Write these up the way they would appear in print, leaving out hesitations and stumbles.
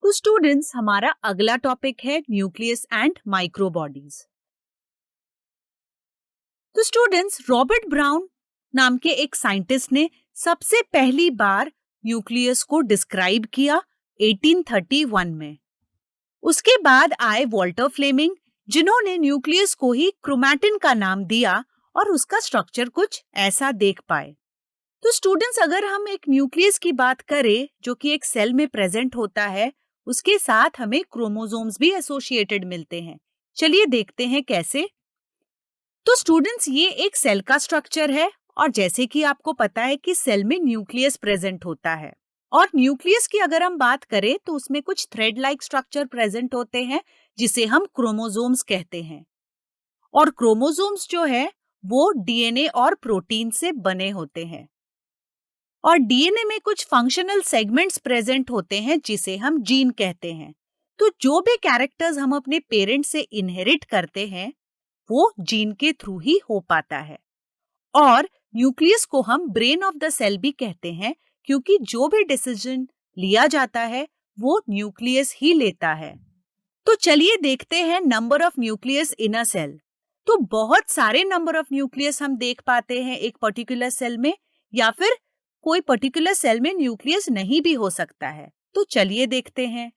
तो स्टूडेंट्स, हमारा अगला टॉपिक है न्यूक्लियस एंड माइक्रोबॉडीज। तो स्टूडेंट्स, रॉबर्ट ब्राउन नाम के एक साइंटिस्ट ने सबसे पहली बार न्यूक्लियस को डिस्क्राइब किया 1831 में। उसके बाद आए वॉल्टर फ्लेमिंग, जिन्होंने न्यूक्लियस को ही क्रोमैटिन का नाम दिया और उसका स्ट्रक्चर कुछ ऐसा देख पाए। तो स्टूडेंट्स, अगर हम एक न्यूक्लियस की बात करें जो कि एक सेल में प्रेजेंट होता है, उसके साथ हमें क्रोमोसोम्स भी एसोसिएटेड मिलते हैं। चलिए देखते हैं कैसे। तो स्टूडेंट्स, ये एक सेल का स्ट्रक्चर है और जैसे कि आपको पता है कि सेल में न्यूक्लियस प्रेजेंट होता है और न्यूक्लियस की अगर हम बात करें तो उसमें कुछ थ्रेड लाइक स्ट्रक्चर प्रेजेंट होते हैं जिसे हम क्रोमोसोम्स कहते हैं। और क्रोमोसोम्स जो है वो डीएनए और प्रोटीन से बने होते हैं और डीएनए में कुछ फंक्शनल सेगमेंट्स प्रेजेंट होते हैं जिसे हम जीन कहते हैं। तो जो भी कैरेक्टर्स हम अपने पेरेंट्स से इनहेरिट करते हैं वो जीन के थ्रू ही हो पाता है। और न्यूक्लियस को हम ब्रेन ऑफ द सेल भी कहते हैं क्योंकि जो भी डिसीजन लिया जाता है वो न्यूक्लियस ही लेता है। तो चलिए देखते हैं number of nucleus in a cell. तो बहुत सारे नंबर ऑफ न्यूक्लियस हम देख पाते हैं एक पर्टिकुलर सेल में, या फिर कोई पर्टिकुलर सेल में न्यूक्लियस नहीं भी हो सकता है। तो चलिए देखते हैं।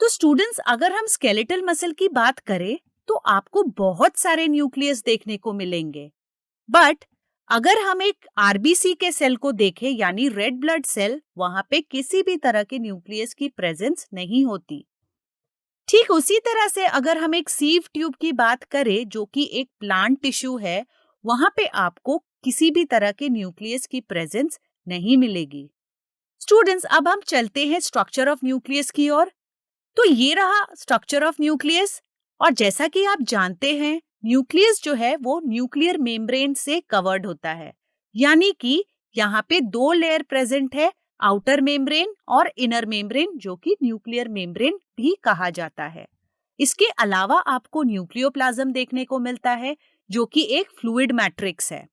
तो स्टूडेंट्स, अगर हम स्केलेटल मसल की बात करें तो आपको बहुत सारे न्यूक्लियस देखने को मिलेंगे। बट अगर हम एक आरबीसी के सेल को देखें, यानी रेड ब्लड सेल, वहां पे किसी भी तरह के न्यूक्लियस की प्रेजेंस नहीं होती। ठीक उसी तरह से अगर हम एक सीव ट्यूब की बात करें जो कि एक प्लांट टिश्यू है, वहां पे आपको किसी भी तरह के न्यूक्लियस की प्रेजेंस नहीं मिलेगी। स्टूडेंट्स, अब हम चलते हैं स्ट्रक्चर ऑफ न्यूक्लियस की ओर। तो ये रहा स्ट्रक्चर ऑफ न्यूक्लियस। और जैसा कि आप जानते हैं, न्यूक्लियस जो है वो न्यूक्लियर मेम्ब्रेन से कवर्ड होता है, यानी कि यहाँ पे दो लेयर प्रेजेंट है, आउटर मेम्ब्रेन और इनर मेम्ब्रेन, जो कि न्यूक्लियर मेम्ब्रेन भी कहा जाता है। इसके अलावा आपको न्यूक्लियोप्लाज्म देखने को मिलता है जो कि एक फ्लूइड मैट्रिक्स है।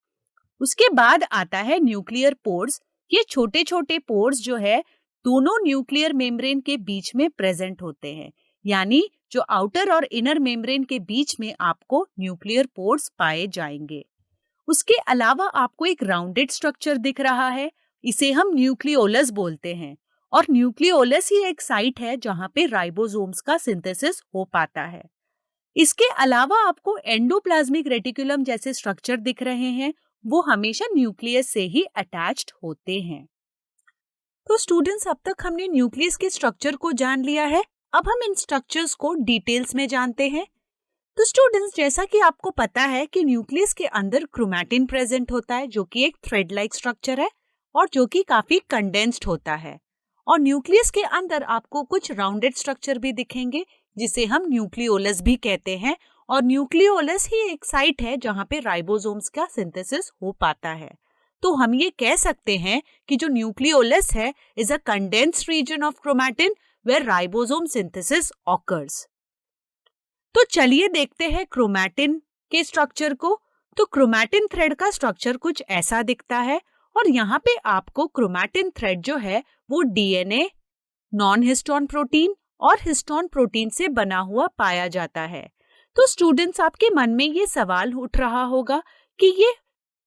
उसके बाद आता है न्यूक्लियर पोर्स। ये छोटे छोटे पोर्स जो है दोनों न्यूक्लियर मेम्ब्रेन के बीच में प्रेजेंट होते हैं, यानी जो आउटर और इनर मेम्ब्रेन के बीच में आपको न्यूक्लियर पोर्स पाए जाएंगे। उसके अलावा आपको एक राउंडेड स्ट्रक्चर दिख रहा है, इसे हम न्यूक्लियोलस बोलते हैं। और न्यूक्लियोलस ही एक साइट है जहां पे राइबोसोम्स का सिंथेसिस हो पाता है। इसके अलावा आपको एंडोप्लाज्मिक रेटिकुलम जैसे स्ट्रक्चर दिख रहे हैं, वो हमेशा न्यूक्लियस से ही अटैच्ड होते हैं। तो स्टूडेंट्स, अब तक हमने न्यूक्लियस के स्ट्रक्चर को जान लिया है। अब हम इन स्ट्रक्चर्स को डिटेल्स में जानते हैं। तो स्टूडेंट्स, जैसा कि आपको पता है कि न्यूक्लियस के अंदर क्रोमैटिन प्रेजेंट होता है जो कि एक थ्रेड लाइक स्ट्रक्चर है और जो कि काफी कंडेंस्ड होता है। और न्यूक्लियस के अंदर आपको कुछ राउंडेड स्ट्रक्चर भी दिखेंगे जिसे हम न्यूक्लियोलस भी कहते हैं। और न्यूक्लियोलस ही एक साइट है जहां पे राइबोसोम्स का सिंथेसिस हो पाता है। तो हम ये कह सकते हैं कि जो न्यूक्लियोलस है is a condensed region of chromatin where ribosome synthesis occurs. तो चलिए देखते हैं क्रोमैटिन के स्ट्रक्चर को। तो क्रोमैटिन थ्रेड का स्ट्रक्चर कुछ ऐसा दिखता है और यहाँ पे आपको क्रोमैटिन थ्रेड जो है वो डीएनए, नॉन हिस्टोन प्रोटीन और हिस्टोन प्रोटीन से बना हुआ पाया जाता है। तो स्टूडेंट्स, आपके मन में ये सवाल उठ रहा होगा कि ये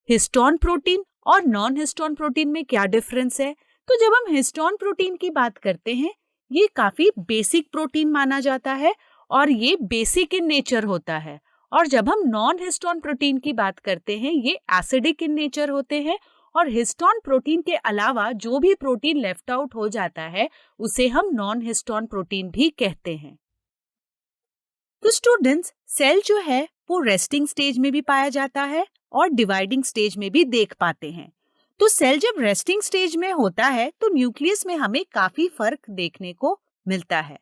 हिस्टोन प्रोटीन और नॉन हिस्टोन प्रोटीन में क्या डिफरेंस है। तो जब हम हिस्टोन प्रोटीन की बात करते हैं, ये काफी बेसिक प्रोटीन माना जाता है और ये बेसिक इन नेचर होता है। और जब हम नॉन हिस्टोन प्रोटीन की बात करते हैं, ये एसिडिक इन नेचर होते हैं। और हिस्टोन प्रोटीन के अलावा जो भी प्रोटीन लेफ्ट आउट हो जाता है उसे हम नॉन हिस्टोन प्रोटीन भी कहते हैं। तो स्टूडेंट्स, सेल जो है वो रेस्टिंग स्टेज में भी पाया जाता है और डिवाइडिंग स्टेज में भी देख पाते हैं। तो सेल जब रेस्टिंग स्टेज में होता है तो न्यूक्लियस में हमें काफी फर्क देखने को मिलता है।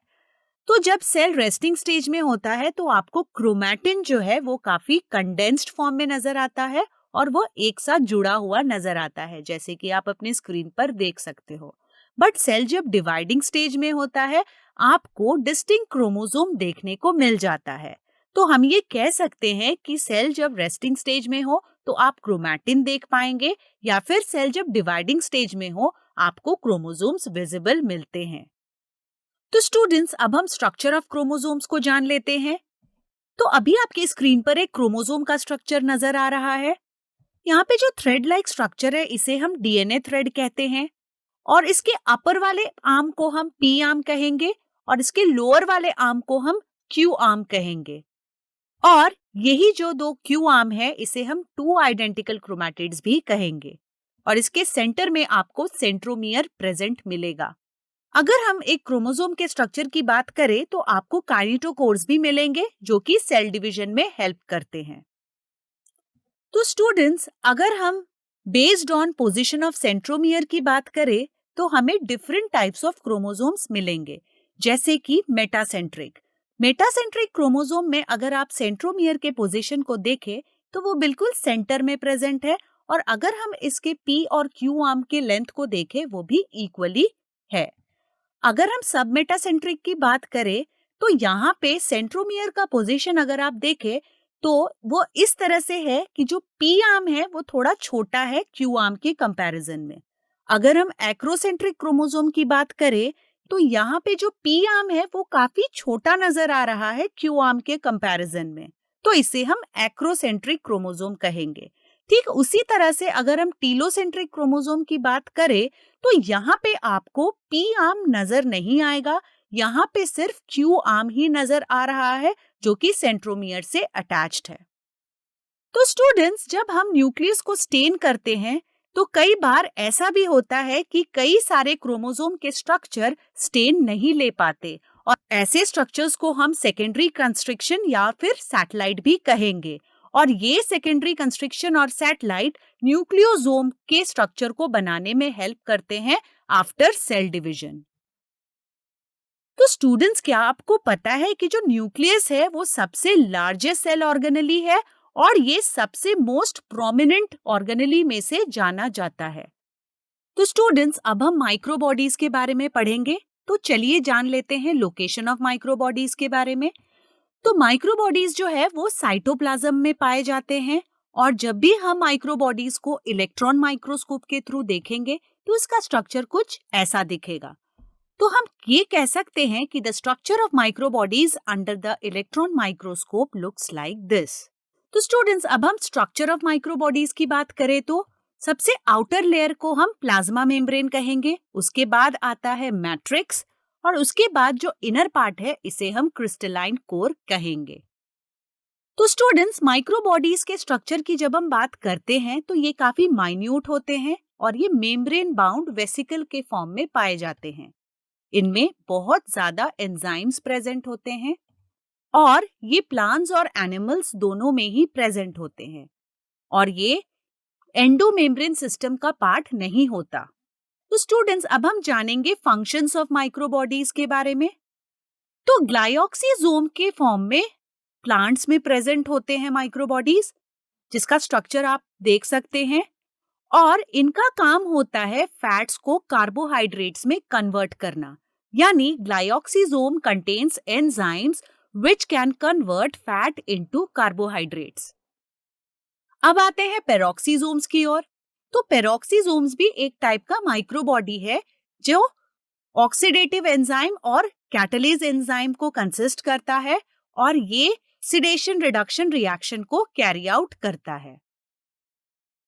तो जब सेल रेस्टिंग स्टेज में होता है तो आपको क्रोमैटिन जो है वो काफी कंडेंस्ड फॉर्म में नजर आता है और वो एक साथ जुड़ा हुआ नजर आता है, जैसे कि आप अपने स्क्रीन पर देख सकते हो। बट सेल जब डिवाइडिंग स्टेज में होता है आपको डिस्टिंक्ट क्रोमोसोम देखने को मिल जाता है। तो हम ये कह सकते हैं कि सेल जब रेस्टिंग स्टेज में हो तो आप क्रोमैटिन देख पाएंगे, या फिर सेल जब डिवाइडिंग स्टेज में हो आपको क्रोमोसोम्स विजिबल मिलते हैं। तो स्टूडेंट्स, अब हम स्ट्रक्चर ऑफ क्रोमोसोम्स को जान लेते हैं। तो अभी आपकी स्क्रीन पर एक क्रोमोसोम का स्ट्रक्चर नजर आ रहा है। यहाँ पे जो थ्रेड लाइक स्ट्रक्चर है इसे हम डीएनए थ्रेड कहते हैं, और इसके अपर वाले आर्म को हम पी आर्म कहेंगे और इसके लोअर वाले आर्म को हम क्यू आर्म कहेंगे। और यही जो दो क्यू आर्म है इसे हम टू आइडेंटिकल क्रोमैटिड्स भी कहेंगे, और इसके सेंटर में आपको सेंट्रोमियर प्रेजेंट मिलेगा। अगर हम एक क्रोमोसोम के स्ट्रक्चर की बात करें तो आपको काइनेटोकोर्स भी मिलेंगे जो कि सेल डिवीजन में हेल्प करते हैं। तो स्टूडेंट्स, अगर हम based on position of centromere की बात करें तो हमें डिफरेंट टाइप्स ऑफ क्रोमोसोम्स मिलेंगे, जैसे कि मेटासेंट्रिक। मेटासेंट्रिक क्रोमोसोम में अगर आप सेंट्रोमियर के पोजीशन को देखें तो वो बिल्कुल सेंटर में प्रेजेंट है, और अगर हम इसके पी और क्यू आर्म के लेंथ को देखें वो भी इक्वली है। अगर हम सब मेटासेंट्रिक की बात करें तो यहाँ पे सेंट्रोमियर का पोजीशन अगर आप देखें तो वो इस तरह से है कि जो पी आर्म है वो थोड़ा छोटा है क्यू आर्म के कंपैरिजन में। अगर हम एक्रोसेंट्रिक क्रोमोसोम की बात करें तो यहाँ पे जो पी आर्म है वो काफी छोटा नजर आ रहा है क्यू आर्म के कंपैरिजन में, तो इसे हम एक्रोसेंट्रिक क्रोमोसोम कहेंगे। ठीक उसी तरह से अगर हम टीलोसेंट्रिक क्रोमोसोम की बात करें तो यहाँ पे आपको पी आर्म नजर नहीं आएगा, यहाँ पे सिर्फ क्यू आर्म ही नजर आ रहा है जो कि सेंट्रोमियर से अटैच्ड है। तो स्टूडेंट्स, जब हम न्यूक्लियस को स्टेन करते हैं तो कई बार ऐसा भी होता है कि कई सारे क्रोमोसोम के स्ट्रक्चर स्टेन नहीं ले पाते, और ऐसे स्ट्रक्चर्स को हम सेकेंडरी कंस्ट्रिक्शन या फिर सैटेलाइट भी कहेंगे। और ये सेकेंडरी कंस्ट्रिक्शन और सैटेलाइट न्यूक्लियोसोम के स्ट्रक्चर को बनाने में हेल्प करते हैं आफ्टर सेल डिवीजन। तो स्टूडेंट्स, क्या आपको पता है कि जो न्यूक्लियस है वो सबसे लार्जेस्ट सेल ऑर्गेनेली है और ये सबसे मोस्ट प्रोमिनेंट ऑर्गेनेली में से जाना जाता है। तो स्टूडेंट्स, अब हम माइक्रोबॉडीज के बारे में पढ़ेंगे, तो चलिए जान लेते हैं लोकेशन ऑफ माइक्रोबॉडीज के बारे में। तो माइक्रोबॉडीज जो है वो साइटोप्लाज्म में पाए जाते हैं, और जब भी हम माइक्रोबॉडीज को इलेक्ट्रॉन माइक्रोस्कोप के थ्रू देखेंगे तो इसका स्ट्रक्चर कुछ ऐसा दिखेगा। तो हम ये कह सकते हैं कि the structure of microbodies under the electron microscope looks like this. तो स्टूडेंट्स, अब हम स्ट्रक्चर ऑफ माइक्रोबॉडीज की बात करें तो सबसे आउटर लेयर को हम प्लाज्मा मेम्ब्रेन कहेंगे, उसके बाद आता है मैट्रिक्स, और उसके बाद जो इनर पार्ट है इसे हम क्रिस्टलाइन कोर कहेंगे। तो स्टूडेंट्स, माइक्रोबॉडीज के स्ट्रक्चर की जब हम बात करते हैं तो ये काफी माइन्यूट होते हैं और ये मेम्ब्रेन बाउंड वेसिकल के फॉर्म में पाए जाते हैं। इनमें बहुत ज्यादा एंजाइम्स प्रेजेंट होते हैं, और ये प्लांट्स और एनिमल्स दोनों में ही प्रेजेंट होते हैं, और ये एंडोमेम्ब्रेन सिस्टम का पार्ट नहीं होता। तो स्टूडेंट्स, अब हम जानेंगे फंक्शंस ऑफ माइक्रोबॉडीज के बारे में। तो ग्लाइऑक्सीजोम के फॉर्म में प्लांट्स में प्रेजेंट होते हैं माइक्रोबॉडीज, जिसका स्ट्रक्चर आप देख सकते हैं, और इनका काम होता है फैट्स को कार्बोहाइड्रेट्स में कन्वर्ट करना, यानी glyoxysome contains enzymes which can convert fat into carbohydrates। अब आते हैं पेरोक्सीजोम्स की ओर। तो पेरोक्सीजोम्स भी एक टाइप का माइक्रोबॉडी है जो ऑक्सीडेटिव एंजाइम और कैटालेज एंजाइम को कंसिस्ट करता है, और ये सिडेशन रिडक्शन रिएक्शन को कैरी आउट करता है।